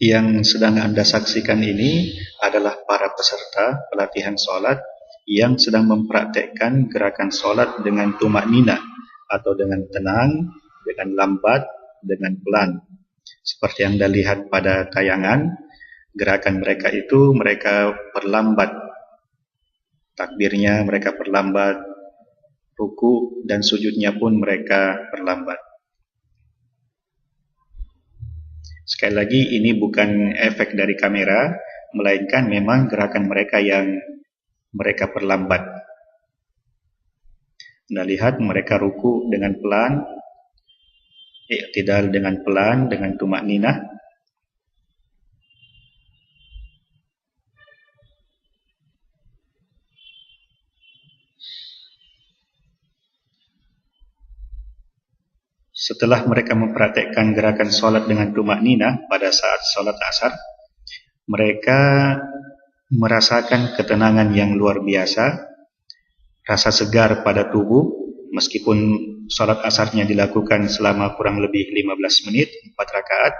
Yang sedang Anda saksikan ini adalah para peserta pelatihan sholat yang sedang mempraktekkan gerakan sholat dengan tumakninah atau dengan tenang, dengan lambat, dengan pelan. Seperti yang Anda lihat pada tayangan, gerakan mereka itu mereka perlambat. Takbirnya mereka perlambat, ruku dan sujudnya pun mereka perlambat. Sekali lagi, ini bukan efek dari kamera, melainkan memang gerakan mereka yang mereka perlambat. Anda lihat mereka ruku dengan pelan, i'tidal dengan pelan, dengan tumakninah. Setelah mereka mempraktekkan gerakan solat dengan tumakninah pada saat solat asar, mereka merasakan ketenangan yang luar biasa, rasa segar pada tubuh, meskipun solat asarnya dilakukan selama kurang lebih 15 menit, 4 rakaat.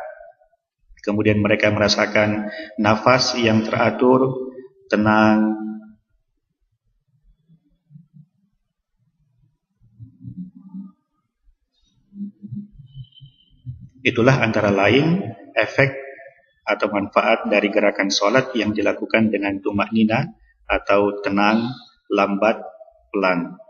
Kemudian mereka merasakan nafas yang teratur, tenang. Itulah antara lain efek atau manfaat dari gerakan sholat yang dilakukan dengan tumakninah atau tenang, lambat, pelan.